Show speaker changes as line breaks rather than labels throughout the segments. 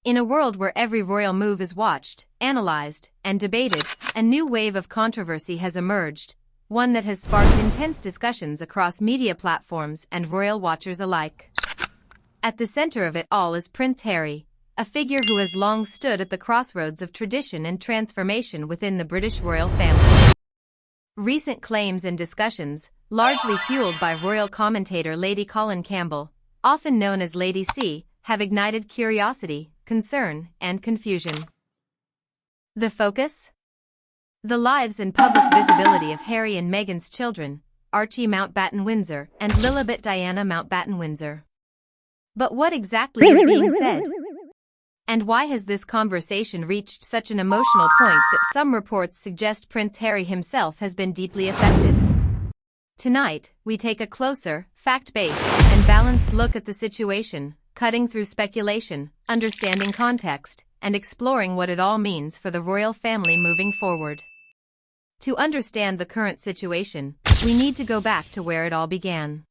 In a world where every royal move is watched, analyzed, and debated, a new wave of controversy has emerged, one that has sparked intense discussions across media platforms and royal watchers alike. At the center of it all is Prince Harry, a figure who has long stood at the crossroads of tradition and transformation within the British royal family. Recent claims and discussions, largely fueled by royal commentator Lady Colin Campbell, often known as Lady C, have ignited curiosity, concern, and confusion. The focus? The lives and public visibility of Harry and Meghan's children, Archie Mountbatten-Windsor and Lilibet Diana Mountbatten-Windsor. But what exactly is being said? And why has this conversation reached such an emotional point that some reports suggest Prince Harry himself has been deeply affected? Tonight, we take a closer, fact-based, and balanced look at the situation, cutting through speculation, understanding context, and exploring what it all means for the royal family moving forward. To understand the current situation, we need to go back to where it all began.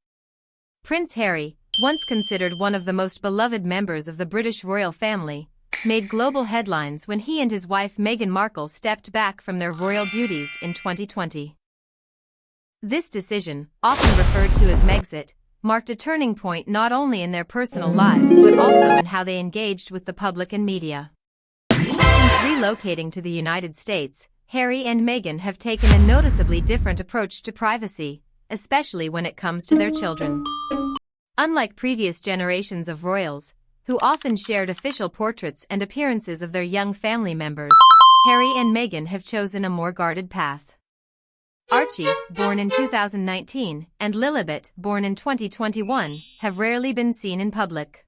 Prince Harry, once considered one of the most beloved members of the British royal family, made global headlines when he and his wife Meghan Markle stepped back from their royal duties in 2020. This decision, often referred to as Megxit, marked a turning point not only in their personal lives but also in how they engaged with the public and media. Since relocating to the United States, Harry and Meghan have taken a noticeably different approach to privacy, especially when it comes to their children. Unlike previous generations of royals, who often shared official portraits and appearances of their young family members, Harry and Meghan have chosen a more guarded path. Archie, born in 2019, and Lilibet, born in 2021, have rarely been seen in public.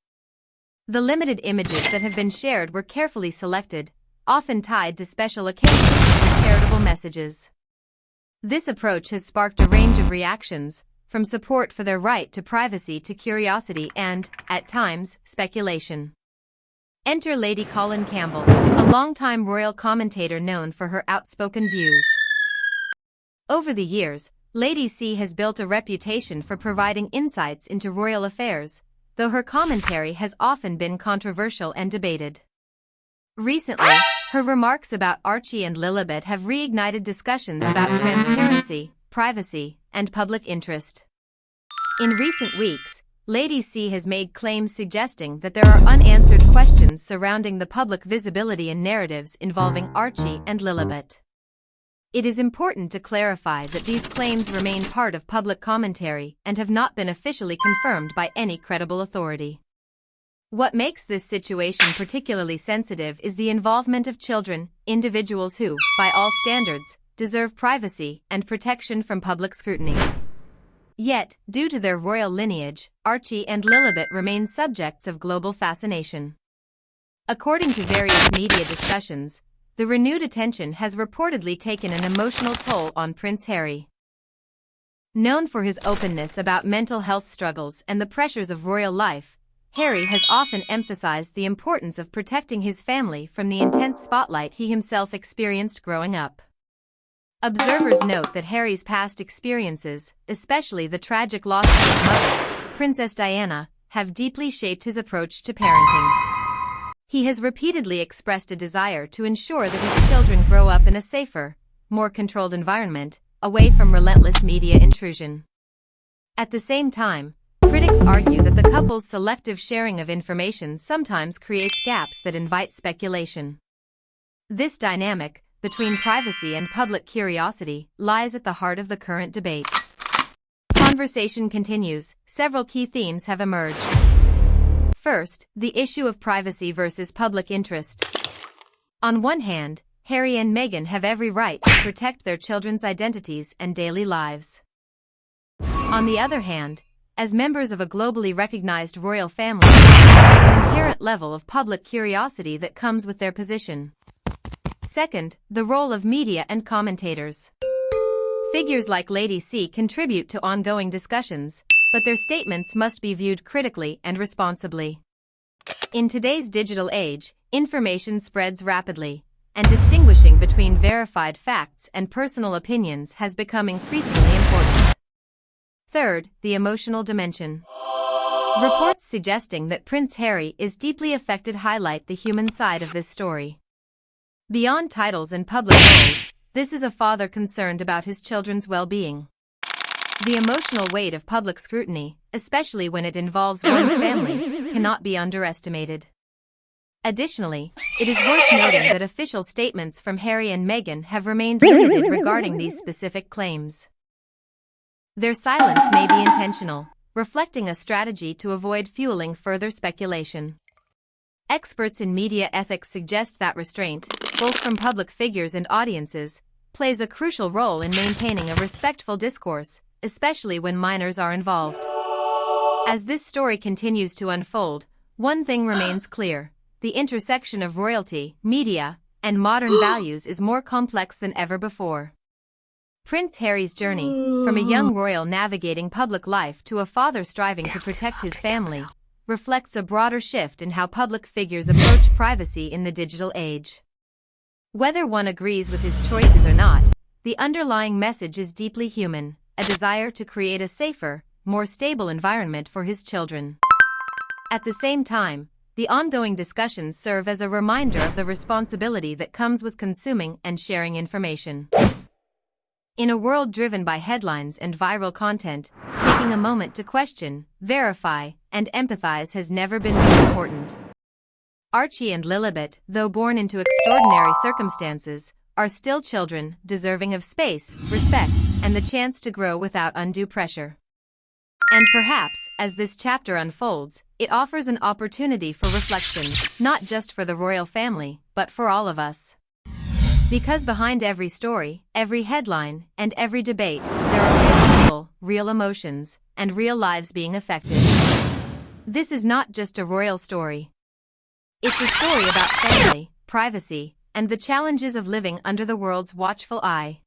The limited images that have been shared were carefully selected, often tied to special occasions or charitable messages. This approach has sparked a range of reactions, from support for their right to privacy to curiosity and, at times, speculation. Enter Lady Colin Campbell, a longtime royal commentator known for her outspoken views. Over the years, Lady C has built a reputation for providing insights into royal affairs, though her commentary has often been controversial and debated. Recently, her remarks about Archie and Lilibet have reignited discussions about transparency, privacy, and public interest. In recent weeks, Lady C has made claims suggesting that there are unanswered questions surrounding the public visibility and narratives involving Archie and Lilibet. It is important to clarify that these claims remain part of public commentary and have not been officially confirmed by any credible authority. What makes this situation particularly sensitive is the involvement of children, individuals who, by all standards, deserve privacy and protection from public scrutiny. Yet, due to their royal lineage, Archie and Lilibet remain subjects of global fascination. According to various media discussions, the renewed attention has reportedly taken an emotional toll on Prince Harry. Known for his openness about mental health struggles and the pressures of royal life, Harry has often emphasized the importance of protecting his family from the intense spotlight he himself experienced growing up. Observers note that Harry's past experiences, especially the tragic loss of his mother, Princess Diana, have deeply shaped his approach to parenting. He has repeatedly expressed a desire to ensure that his children grow up in a safer, more controlled environment, away from relentless media intrusion. At the same time, critics argue that the couple's selective sharing of information sometimes creates gaps that invite speculation. This dynamic, between privacy and public curiosity, lies at the heart of the current debate. Conversation continues. Several key themes have emerged. First, the issue of privacy versus public interest. On one hand, Harry and Meghan have every right to protect their children's identities and daily lives. On the other hand, as members of a globally recognized royal family, there is an inherent level of public curiosity that comes with their position. Second, the role of media and commentators. Figures like Lady C contribute to ongoing discussions, but their statements must be viewed critically and responsibly. In today's digital age, information spreads rapidly, and distinguishing between verified facts and personal opinions has become increasingly important. Third, the emotional dimension. Reports suggesting that Prince Harry is deeply affected highlight the human side of this story. Beyond titles and public roles, this is a father concerned about his children's well-being. The emotional weight of public scrutiny, especially when it involves one's family, cannot be underestimated. Additionally, it is worth noting that official statements from Harry and Meghan have remained limited regarding these specific claims. Their silence may be intentional, reflecting a strategy to avoid fueling further speculation. Experts in media ethics suggest that restraint, both from public figures and audiences, plays a crucial role in maintaining a respectful discourse, especially when minors are involved. As this story continues to unfold, one thing remains clear: the intersection of royalty, media, and modern values is more complex than ever before. Prince Harry's journey, from a young royal navigating public life to a father striving to protect his family, reflects a broader shift in how public figures approach privacy in the digital age. Whether one agrees with his choices or not, the underlying message is deeply human: a desire to create a safer, more stable environment for his children. At the same time, the ongoing discussions serve as a reminder of the responsibility that comes with consuming and sharing information. In a world driven by headlines and viral content, taking a moment to question, verify, and empathize has never been more important. Archie and Lilibet, though born into extraordinary circumstances, are still children, deserving of space, respect, and the chance to grow without undue pressure. And perhaps, as this chapter unfolds, it offers an opportunity for reflection, not just for the royal family, but for all of us. Because behind every story, every headline, and every debate, there are real people, real emotions, and real lives being affected. This is not just a royal story. It's a story about family, privacy, and the challenges of living under the world's watchful eye.